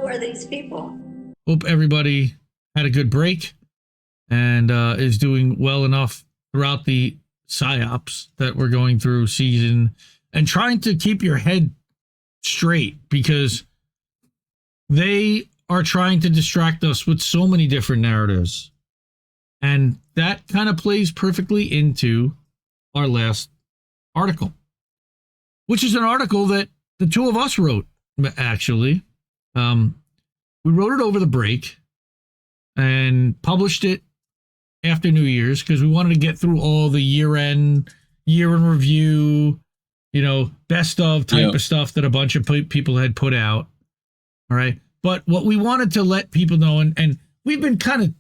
are these people? Hope everybody had a good break and is doing well enough throughout the psyops that we're going through season, and trying to keep your head straight, because they are trying to distract us with so many different narratives. And that kind of plays perfectly into our last article, which is an article that the two of us wrote, actually. We wrote it over the break and published it after New Year's because we wanted to get through all the year in review, best of type of stuff that a bunch of people had put out. All right. But what we wanted to let people know, and we've been kind of,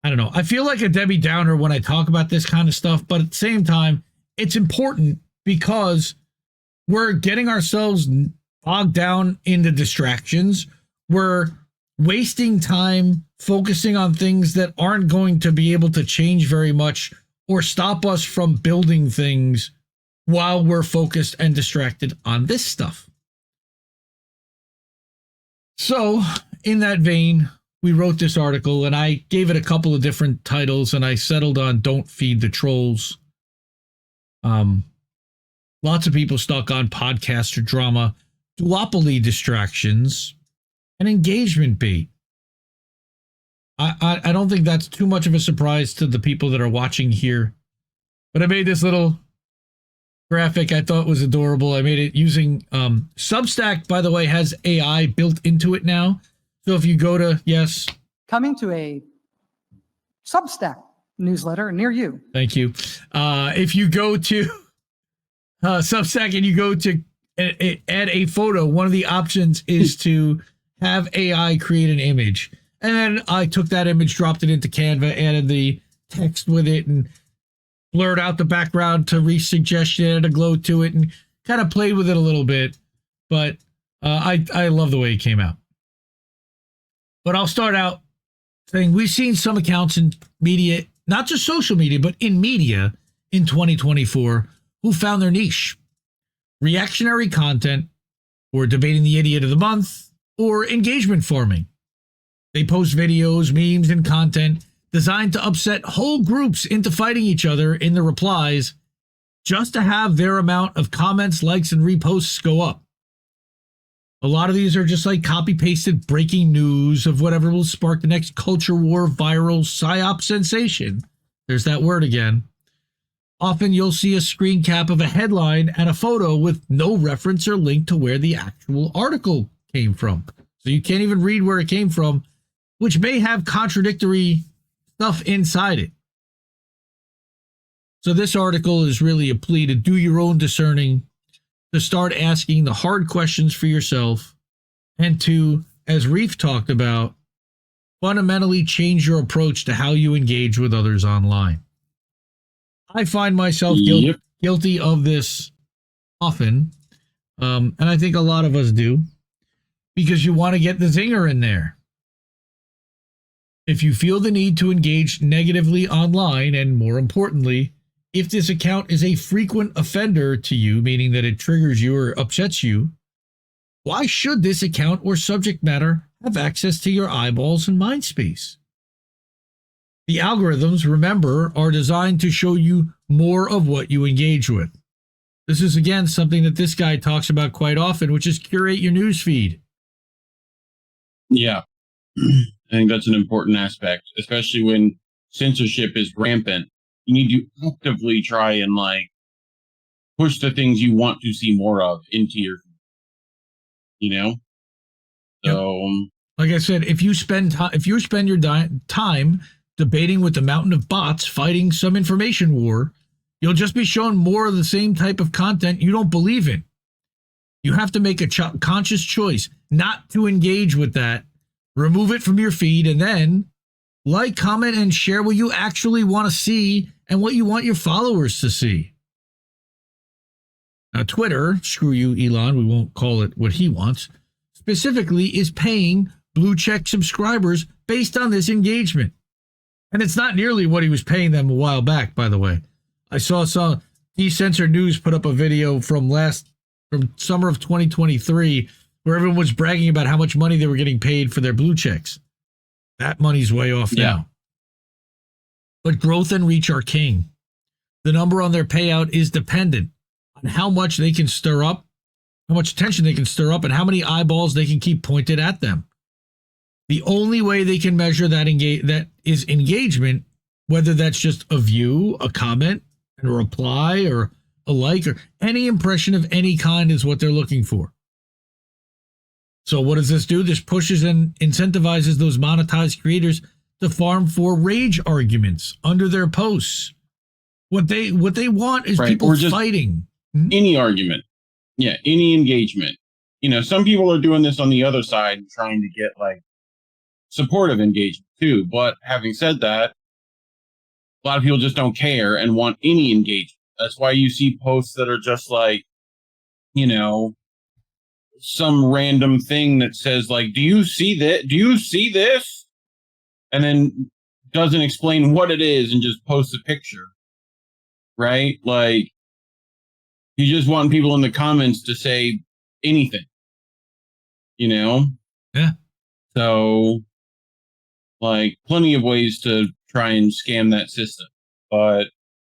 I don't know, I feel like a Debbie Downer when I talk about this kind of stuff, but at the same time, it's important because we're getting ourselves bogged down into distractions. We're wasting time focusing on things that aren't going to be able to change very much or stop us from building things while we're focused and distracted on this stuff. So, in that vein, we wrote this article, and I gave it a couple of different titles, and I settled on Don't Feed the Trolls. Lots of people stuck on podcaster drama, duopoly distractions, and engagement bait. I don't think that's too much of a surprise to the people that are watching here, but I made this little graphic I thought was adorable. I made it using Substack, by the way, has AI built into it now. So if you go to, yes. Coming to a Substack newsletter near you. Thank you. If you go to Substack and you go to add a photo, one of the options is to have AI create an image. And then I took that image, dropped it into Canva, added the text with it, and blurred out the background to re-suggestion, added a glow to it, and kind of played with it a little bit. But I love the way it came out. But I'll start out saying we've seen some accounts in media, not just social media, but in media in 2024 who found their niche. Reactionary content, or debating the idiot of the month, or engagement farming. They post videos, memes, and content designed to upset whole groups into fighting each other in the replies just to have their amount of comments, likes, and reposts go up. A lot of these are just like copy-pasted breaking news of whatever will spark the next culture war viral psyop sensation. There's that word again. Often you'll see a screen cap of a headline and a photo with no reference or link to where the actual article came from. So you can't even read where it came from, which may have contradictory stuff inside it. So this article is really a plea to do your own discerning, to start asking the hard questions for yourself, and to, as Reef talked about, fundamentally change your approach to how you engage with others online. I find myself guilty of this often, and I think a lot of us do, because you want to get the zinger in there. If you feel the need to engage negatively online, and more importantly, if this account is a frequent offender to you, meaning that it triggers you or upsets you, why should this account or subject matter have access to your eyeballs and mind space? The algorithms, remember, are designed to show you more of what you engage with. This is, again, something that this guy talks about quite often, which is curate your news feed. Yeah, I think that's an important aspect, especially when censorship is rampant. You need to actively try and push the things you want to see more of into your, So, yep. Like I said, if you spend your time debating with the mountain of bots fighting some information war, you'll just be shown more of the same type of content you don't believe in. You have to make a conscious choice not to engage with that, remove it from your feed, and then like, comment, and share what you actually want to see and what you want your followers to see. Now, Twitter, screw you, Elon, we won't call it what he wants, specifically is paying blue check subscribers based on this engagement. And it's not nearly what he was paying them a while back, by the way. I saw Decensored News put up a video from summer of 2023 where everyone was bragging about how much money they were getting paid for their blue checks. That money's way off now. But growth and reach are king. The number on their payout is dependent on how much they can stir up, how much attention they can stir up, and how many eyeballs they can keep pointed at them. The only way they can measure that is engagement, whether that's just a view, a comment, a reply, or a like, or any impression of any kind is what they're looking for. So what does this do? This pushes and incentivizes those monetized creators to farm for rage arguments under their posts. What they want is people fighting. Any argument. Yeah, any engagement. You know, some people are doing this on the other side, trying to get like supportive engagement too. But having said that, a lot of people just don't care and want any engagement. That's why you see posts that are just like, you know, some random thing that says like, do you see that? Do you see this? And then doesn't explain what it is and just posts a picture. Right? Like, you just want people in the comments to say anything. You know? Yeah. So, like, plenty of ways to try and scam that system. But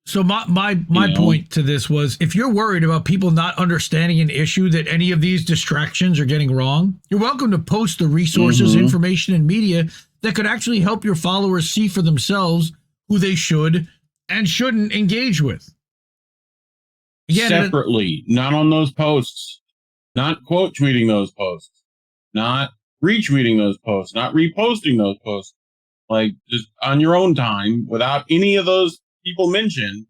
so my point to this was, if you're worried about people not understanding an issue that any of these distractions are getting wrong, you're welcome to post the resources, information, and media that could actually help your followers see for themselves who they should and shouldn't engage with. Again, separately, not on those posts, not quote tweeting those posts, not retweeting those posts, not reposting those posts, like just on your own time without any of those people mentioned.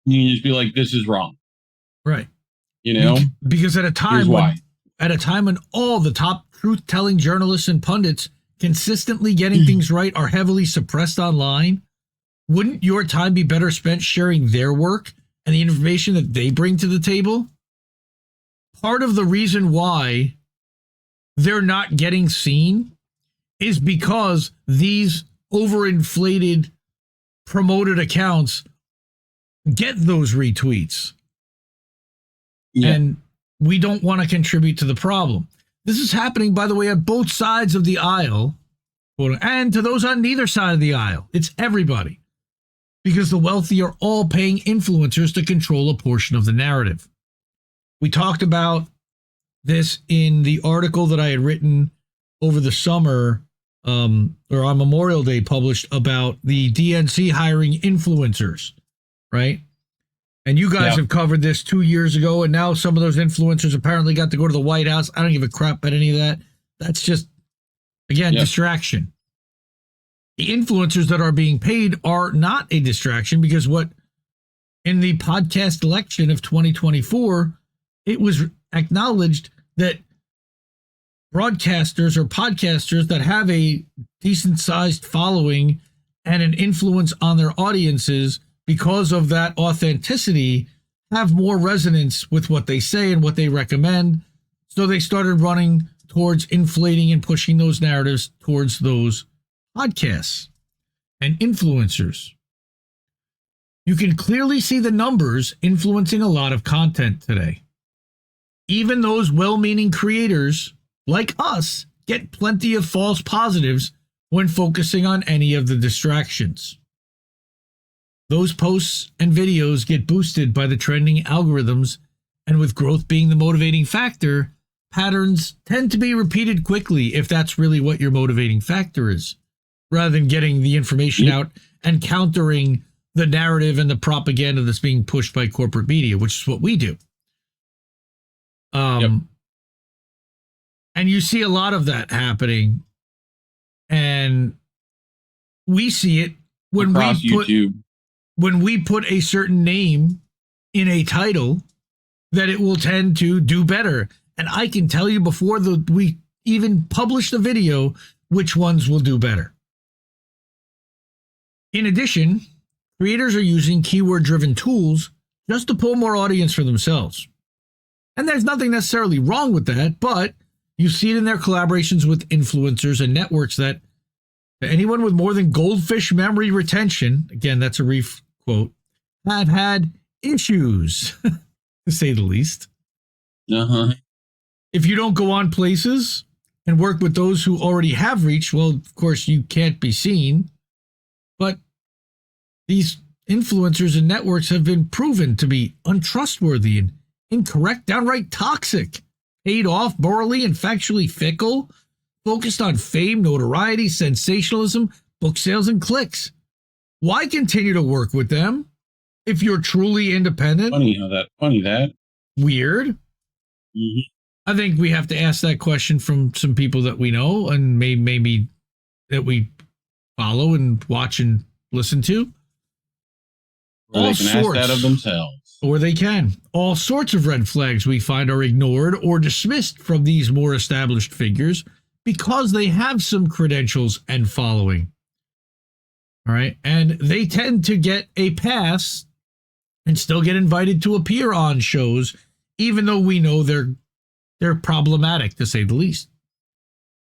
You can just be like, this is wrong. Right. You know, because at a time when all the top truth-telling journalists and pundits consistently getting things right are heavily suppressed online, wouldn't your time be better spent sharing their work and the information that they bring to the table? Part of the reason why they're not getting seen is because these overinflated promoted accounts get those retweets. Yeah. And we don't want to contribute to the problem. This is happening, by the way, on both sides of the aisle, and to those on neither side of the aisle. It's everybody. Because the wealthy are all paying influencers to control a portion of the narrative. We talked about this in the article that I had written over the summer, or on Memorial Day, published about the DNC hiring influencers, right? And you guys have covered this 2 years ago, and now some of those influencers apparently got to go to the White House. I don't give a crap about any of that. That's just, again, distraction. The influencers that are being paid are not a distraction, because what in the podcast election of 2024, it was acknowledged that broadcasters or podcasters that have a decent sized following and an influence on their audiences, because of that authenticity, have more resonance with what they say and what they recommend. So they started running towards inflating and pushing those narratives towards those podcasts and influencers. You can clearly see the numbers influencing a lot of content today. Even those well-meaning creators like us get plenty of false positives when focusing on any of the distractions. Those posts and videos get boosted by the trending algorithms, and with growth being the motivating factor, patterns tend to be repeated quickly if that's really what your motivating factor is, rather than getting the information out and countering the narrative and the propaganda that's being pushed by corporate media, which is what we do. And you see a lot of that happening, and we see it when we put a certain name in a title, that it will tend to do better. And I can tell you before we even publish the video which ones will do better. In addition, creators are using keyword-driven tools just to pull more audience for themselves. And there's nothing necessarily wrong with that, but you see it in their collaborations with influencers and networks that anyone with more than goldfish memory retention, again, that's a Reef quote, have had issues, to say the least. If you don't go on places and work with those who already have reached, well, of course, you can't be seen. But these influencers and networks have been proven to be untrustworthy and incorrect, downright toxic, paid off, morally and factually fickle, focused on fame, notoriety, sensationalism, book sales, and clicks. Why continue to work with them if you're truly independent? Funny that. Weird. Mm-hmm. I think we have to ask that question from some people that we know and maybe that we follow and watch and listen to. Or they can ask that of themselves. Or they can. All sorts of red flags we find are ignored or dismissed from these more established figures because they have some credentials and following. All right. And they tend to get a pass and still get invited to appear on shows, even though we know they're problematic, to say the least.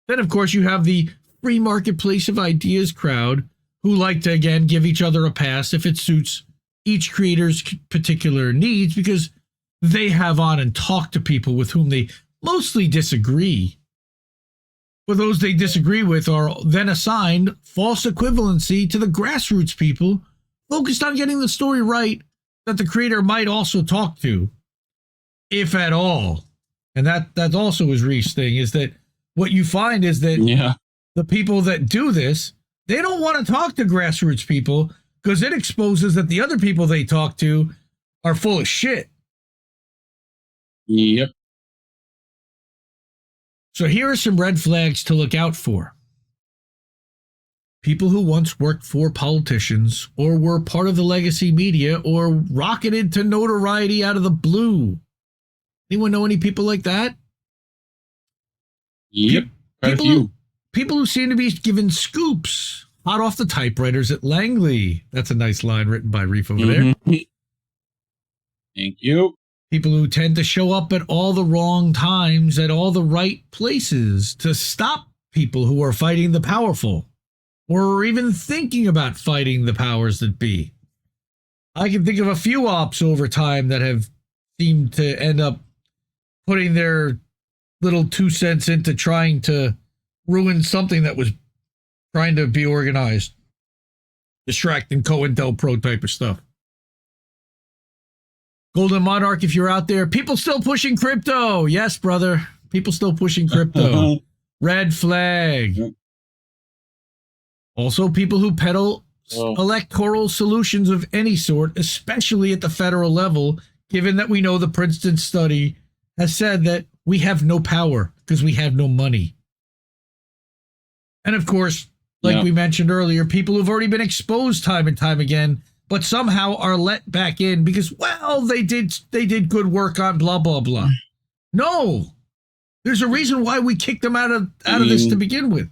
Then, of course, you have the free marketplace of ideas crowd who like to, again, give each other a pass if it suits each creator's particular needs because they have on and talk to people with whom they mostly disagree. But those they disagree with are then assigned false equivalency to the grassroots people focused on getting the story right that the creator might also talk to, if at all. And that also is Reef's thing, is that what you find is that the people that do this, they don't want to talk to grassroots people because it exposes that the other people they talk to are full of shit. Yep. So here are some red flags to look out for. People who once worked for politicians or were part of the legacy media or rocketed to notoriety out of the blue. Anyone know any people like that? Yep. Quite a few. People who seem to be given scoops hot off the typewriters at Langley. That's a nice line written by Reef over there. Thank you. People who tend to show up at all the wrong times at all the right places to stop people who are fighting the powerful or even thinking about fighting the powers that be. I can think of a few ops over time that have seemed to end up putting their little 2 cents into trying to ruin something that was trying to be organized. Distracting COINTELPRO type of stuff. Golden Monarch, if you're out there, people still pushing crypto. Yes, brother. People still pushing crypto. Red flag. Also, people who peddle electoral solutions of any sort, especially at the federal level, given that we know the Princeton study has said that we have no power because we have no money. And of course, like we mentioned earlier, people who've already been exposed time and time again, but somehow are let back in because, well, they did good work on blah, blah, blah. No, there's a reason why we kicked them out of this to begin with.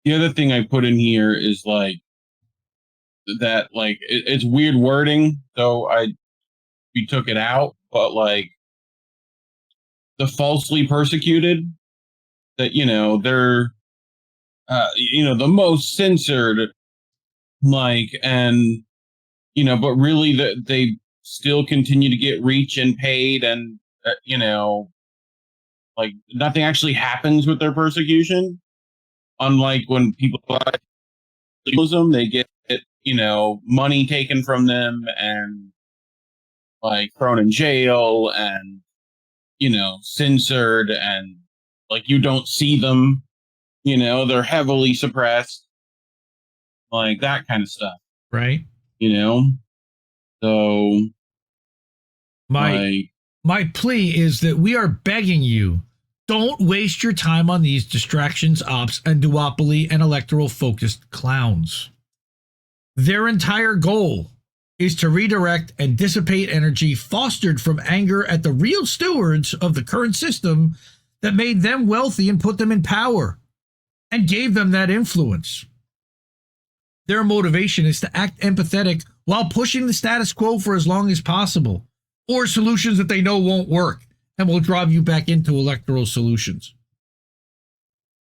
The other thing I put in here is it's weird wording, so we took it out, but the falsely persecuted, that, they're, the most censored, and, but really they still continue to get reach and paid and, nothing actually happens with their persecution. Unlike when people legalism, they get, money taken from them and thrown in jail and, censored and you don't see them, they're heavily suppressed, that kind of stuff. Right. So my plea is that we are begging you, don't waste your time on these distractions, ops, and duopoly and electoral-focused clowns. Their entire goal is to redirect and dissipate energy fostered from anger at the real stewards of the current system that made them wealthy and put them in power and gave them that influence. Their motivation is to act empathetic while pushing the status quo for as long as possible, or solutions that they know won't work and will drive you back into electoral solutions.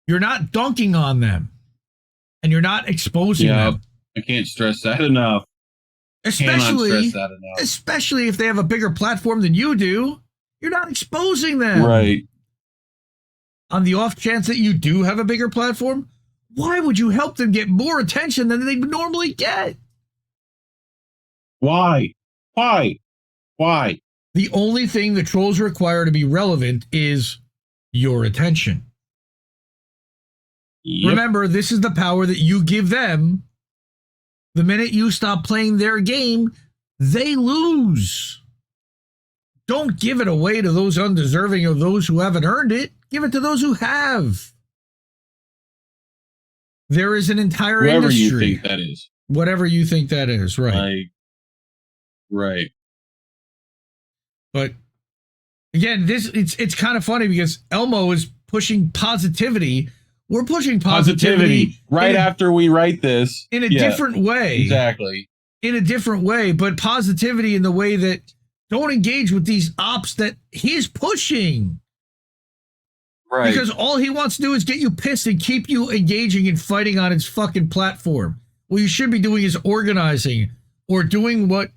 You're not dunking on them, and you're not exposing them. I can't stress that enough. Especially if they have a bigger platform than you do. You're not exposing them. Right. On the off chance that you do have a bigger platform, why would you help them get more attention than they normally get? Why? Why? Why? The only thing the trolls require to be relevant is your attention. Yep. Remember, this is the power that you give them. The minute you stop playing their game, they lose. Don't give it away to those undeserving or those who haven't earned it. Give it to those who have. There is an entire Whoever industry. you think that is. Whatever you think that is, right. Right. But again, it's kind of funny because Elmo is pushing positivity. We're pushing positivity right after we write this in a different way. Exactly. In a different way, but positivity in the way that don't engage with these ops that he's pushing. Right. Because all he wants to do is get you pissed and keep you engaging and fighting on his fucking platform. What you should be doing is organizing or doing what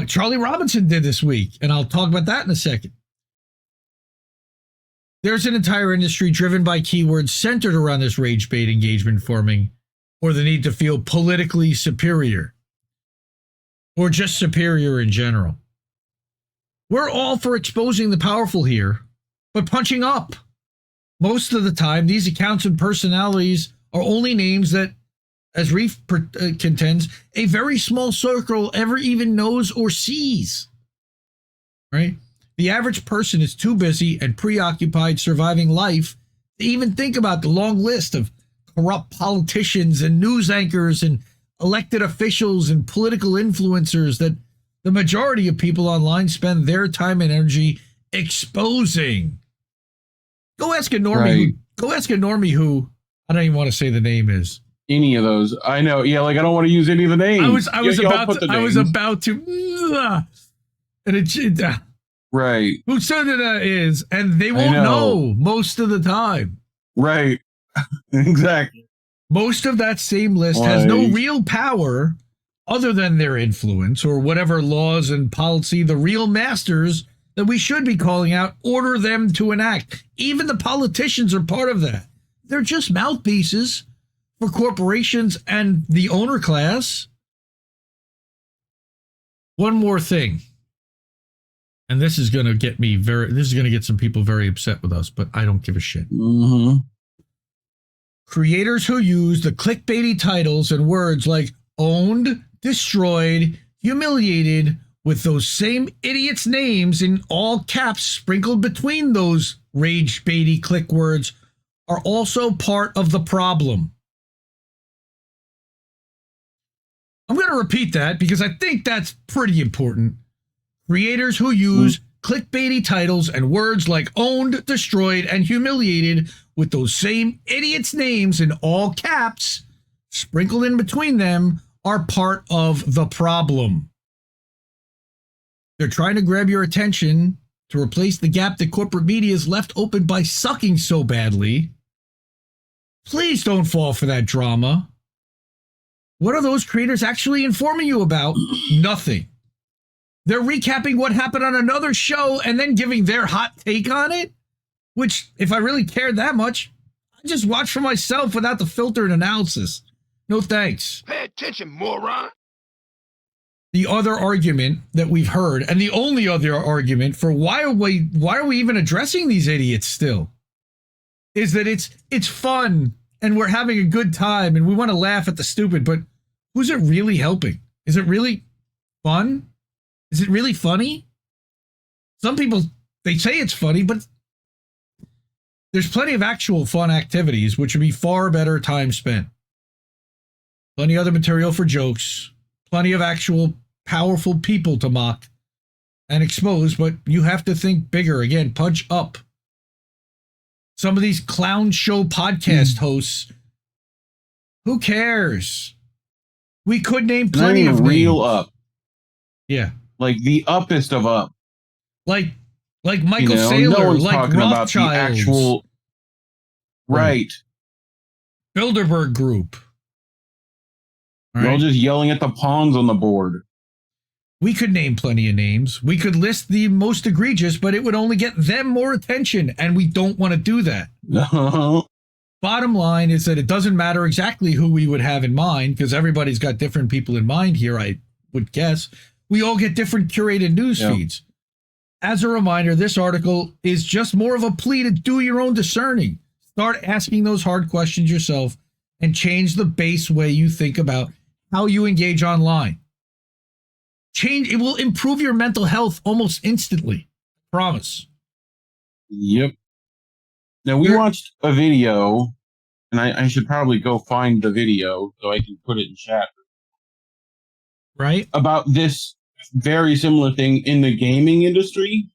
Charlie Robinson did this week. And I'll talk about that in a second. There's an entire industry driven by keywords centered around this rage bait engagement farming or the need to feel politically superior or just superior in general. We're all for exposing the powerful here, but punching up. Most of the time, these accounts and personalities are only names that, as Reef contends, a very small circle ever even knows or sees. Right? The average person is too busy and preoccupied surviving life to even think about the long list of corrupt politicians and news anchors and elected officials and political influencers that the majority of people online spend their time and energy exposing. Go ask a normie. Right. Go ask a normie who I don't even want to say the name is. Any of those, I know. Yeah, like I don't want to use any of the names. I was about to, and it. Right. Who Chanda is, and they won't know most of the time. Right. Exactly. Most of that same list has no real power other than their influence or whatever laws and policy the real masters that we should be calling out order them to enact. Even the politicians are part of that. They're just mouthpieces for corporations and the owner class. One more thing. And this is going to get some people very upset with us, but I don't give a shit. Mm-hmm. Creators who use the clickbaity titles and words like owned, destroyed, humiliated, with those same idiots' names in all caps sprinkled between those rage-baity click words are also part of the problem. I'm going to repeat that because I think that's pretty important. Creators who use clickbaity titles and words like owned, destroyed, and humiliated with those same idiots' names in all caps sprinkled in between them are part of the problem. They're trying to grab your attention to replace the gap that corporate media is left open by sucking so badly. Please don't fall for that drama. What are those creators actually informing you about? Nothing. They're recapping what happened on another show and then giving their hot take on it, which, if I really cared that much, I'd just watch for myself without the filter and analysis. No thanks. Pay attention, moron. The other argument that we've heard, and the only other argument for why are we even addressing these idiots still, is that it's fun and we're having a good time and we want to laugh at the stupid, but who's it really helping? Is it really fun? Is it really funny? Some people, they say it's funny, but there's plenty of actual fun activities, which would be far better time spent. Plenty of other material for jokes, plenty of actual powerful people to mock and expose, but you have to think bigger. Again, punch up. Some of these clown show podcast hosts, who cares? We could name plenty of real names. up. Yeah. Like the uppest of up. Like Michael no Saylor, one's like talking about the Rothschilds. actual. Right. Bilderberg Group. All They're all right. just yelling at the pawns on the board. We could name plenty of names. We could list the most egregious, but it would only get them more attention, and we don't want to do that. Bottom line is that it doesn't matter exactly who we would have in mind, because everybody's got different people in mind here, I would guess. We all get different curated news feeds. As a reminder, this article is just more of a plea to do your own discerning. Start asking those hard questions yourself and change the base way you think about how you engage online. It will improve your mental health almost instantly. Promise. Yep. Now, we watched a video, and I should probably go find the video so I can put it in chat. Right? About this very similar thing in the gaming industry,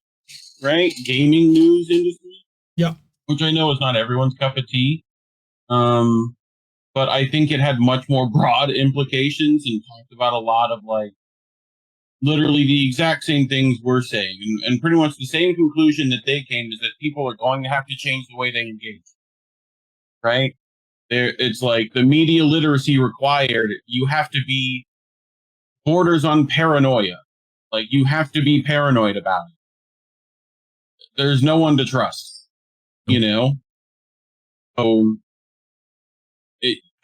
right? Gaming news industry. Yep. Which I know is not everyone's cup of tea. But I think it had much more broad implications and talked about a lot of literally the exact same things we're saying, and pretty much the same conclusion that they came is that people are going to have to change the way they engage. Right? It's like the media literacy required. You have to be borders on paranoia. Like, you have to be paranoid about it. There's no one to trust, you know? So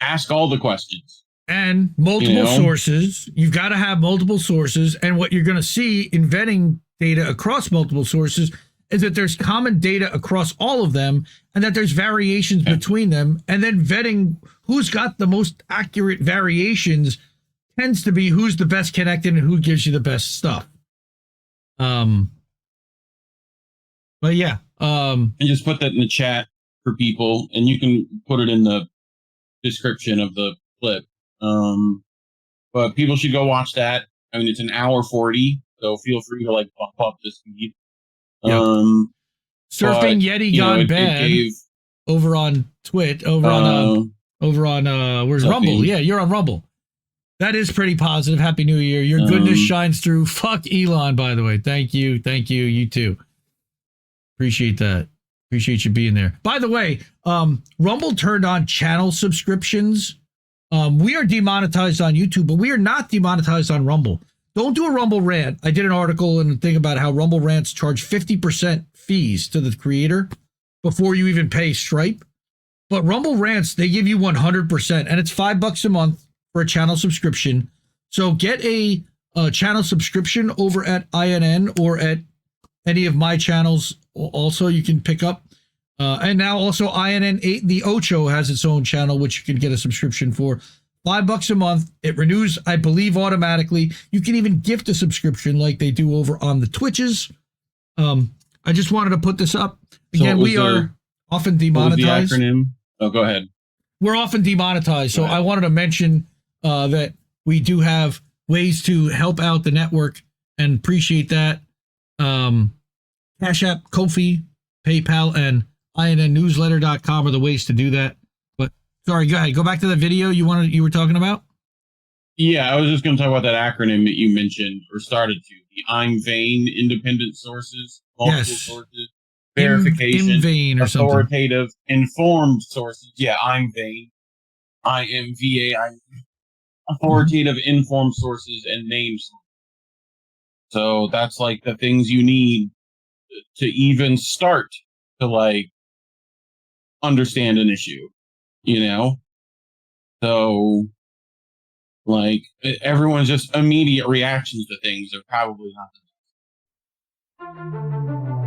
ask all the questions. And multiple sources. You've got to have multiple sources. And what you're going to see in vetting data across multiple sources is that there's common data across all of them and that there's variations between them. And then vetting who's got the most accurate variations tends to be who's the best connected and who gives you the best stuff. But yeah. And just put that in the chat for people, and you can put it in the description of the clip. But people should go watch that. I mean, it's an hour 40, so feel free to bump up the speed. Yep. Surfing Yeti Gone Bad over on Twitch, over on where's Rumble? Yeah, you're on Rumble. That is pretty positive. Happy New Year. Your goodness shines through. Fuck Elon, by the way. Thank you. Thank you. You too. Appreciate that. Appreciate you being there. By the way, Rumble turned on channel subscriptions. We are demonetized on YouTube, but we are not demonetized on Rumble. Don't do a Rumble rant. I did an article and thing about how Rumble rants charge 50% fees to the creator before you even pay Stripe. But Rumble rants, they give you 100%, and it's $5 a month for a channel subscription. So get a channel subscription over at INN or at any of my channels. Also, you can pick up. And now also INN8, the OCHO has its own channel, which you can get a subscription for. $5 a month. It renews, I believe, automatically. You can even gift a subscription like they do over on the Twitches. I just wanted to put this up. Again, we are often demonetized. What was the acronym? Oh, go ahead. We're often demonetized. So I wanted to mention that we do have ways to help out the network and appreciate that. Cash App, Ko-fi, PayPal, and INNnewsletter.com are the ways to do that. But sorry, go ahead. Go back to the video you were talking about. Yeah, I was just going to talk about that acronym that you mentioned or started to. The I'm vain, independent sources, multiple sources, verification, INVAIN or authoritative, informed sources. Yeah, I'm vain. IMVAI. Authoritative, informed sources, and names. So that's the things you need to even start to understand an issue, So everyone's just immediate reactions to things are probably not the best.